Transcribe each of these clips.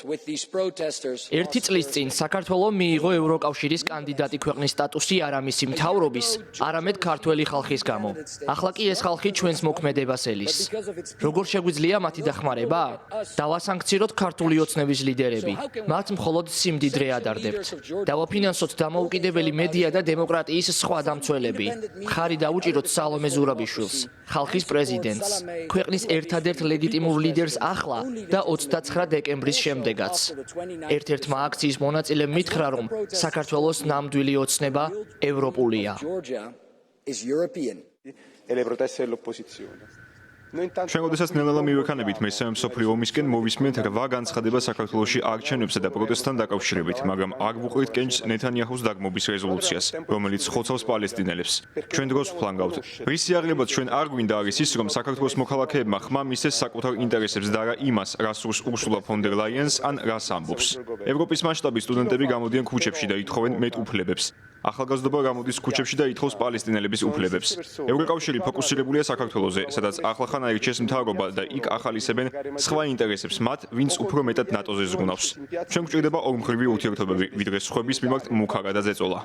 ერთი წლის წინ საქართველო მიიღო ევროკავშირის კანდიდატი ქვეყნის სტატუსი არა მისი მთავრობის, არამედ ქართველი ხალხის გამო. ახლა კი ეს ხალხი ჩვენს მოქმედებას ელის. როგორ შეგვიძლია მათი დახმარება? დავასანქციროთ ქართული ოცნების ლიდერები. მათ მხოლოდ სიმდიდრე ადარდებთ. დავაფინანსოთ დამოუკიდებელი მედია და დემოკრატიის სხვა დამცველები. მხარი დავუჭიროთ სალომე ზურაბიშვილს, ხალხის პრეზიდენტს, ქვეყნის ერთადერთ ლეგიტიმურ ლიდერს ახლა და 29 დეკემბრის შემდეგ. ერთ-ერთმა აქციის მონაწილემ მითხრა, რომ საქართველოს ნამდვილი ოცნება ევროპულია. ჩვენ როდესაც ნელ-ნელა მივექანებით მესამე მსოფლიო ომისკენ მოვისმენთ 8 განცხადება საქართველოში არჩევნებსა და პროტესტთან დაკავშირებით, მაგრამ არ ვუყურით კენჭს ნეთანიაჰუს დაგმობის რეზოლუციას, რომელიც ხოცავს პალესტინელებს. ჩვენ დროს ვფლანგავთ. რის სიაღლებად ჩვენ არ გვინდა არის ის, რომ საქართველოს მოქალაქეებმა ხმა მისცეს საკუთარ ინტერესებს და არა იმას, რას სურს ურსულა ფონ დერ ლაიენს ან რას ამბობს. ევროპის მასშტაბის სტუდენტები გამოდიან ქუჩებში და ითხოვენ მეტ უფლებებს. ახალგაზრდობა გამოდის ქუჩებში და ითხოვს პალესტინელების უფლებებს. ევროკავშირი ფოკუსირებულია საქართველოზე, სადაც ახლახან აირჩიეს მთავრობა და იქ ახალისებენ სხვა ინტერესებს მათ, ვინც უფრო მეტად ნატოზე ზრუნავს. ჩვენ გვჭირდება ორმხრივი ურთიერთობები, ვიდრე სხვების მიმართ მუქარა და ზეწოლა.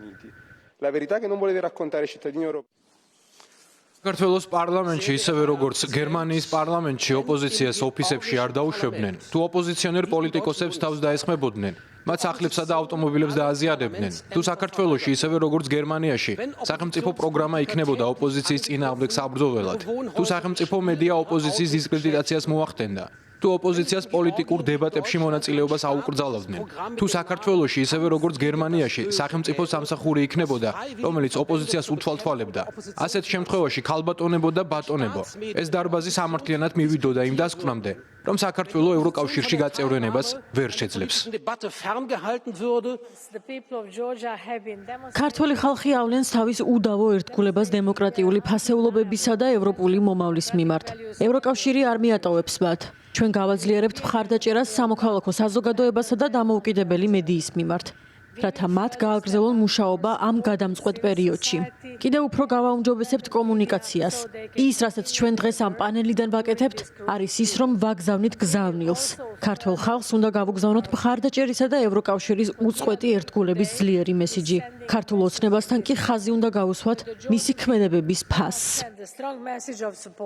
საქართველოს პარლამენტში, ისევე როგორც გერმანიის პარლამენტში ოპოზიციას ოფისებში არ დაუშვებდნენ, თუ ოპოზიციონერ პოლიტიკოსებს თავს დაესხმებოდნენ, მათ სახლებსა და ავტომობილებს დააზიადებდნენ. თუ საქართველოში, ისევე როგორც გერმანიაში, სახელმწიფო პროგრამა იქნებოდა ოპოზიციის წინააღმდეგ საბრძოლველად, თუ სახელმწიფო მედია ოპოზიციის დისკრედიტაციას მოახდენდა, თუ ოპოზიციას პოლიტიკურ დებატებში მონაწილეობას აუკრძალავდნენ, თუ საქართველოში, ისევე როგორც გერმანიაში, სახელმწიფო სამსახური იქნებოდა, რომელიც ოპოზიციას უთვალთვალებდა, ასეთ შემთხვევაში ქალბატონებო და ბატონებო, ეს დარბაზი სამართლიანად მივიდოდა იმ დასკვნამდე, რომ საქართველო ევროკავშირში გაწევრიანებას ვერ შეძლებს. ქართველი ხალხი ავლენს თავის უდავო ერთგულებას დემოკრატიული ფასეულობებისა და ევროპული მომავლის მიმართ. ევროკავშირი არ მიატოვებს მათ. ჩვენ გავაძლიერებთ მხარდაჭერას სამოქალაქო საზოგადოებასა და დამოუკიდებელი მედიის მიმართ, რათა მათ გააგრძელონ მუშაობა ამ გადამწყვეტ პერიოდში. კიდევ უფრო გავაუმჯობესებთ კომუნიკაციას. ის, რასაც ჩვენ დღეს ამ პანელიდან ვაკეთებთ, არის ის, რომ ვაგზავნით გზავნილს. ქართველ ხალხს უნდა გავუგზავნოთ მხარდაჭერისა და ევროკავშირის უწყვეტი ერთგულების ძლიერი მესიჯი. ქართულ ოცნებასთან კი ხაზი უნდა გაუსვათ მისი ქმედებების ფასს.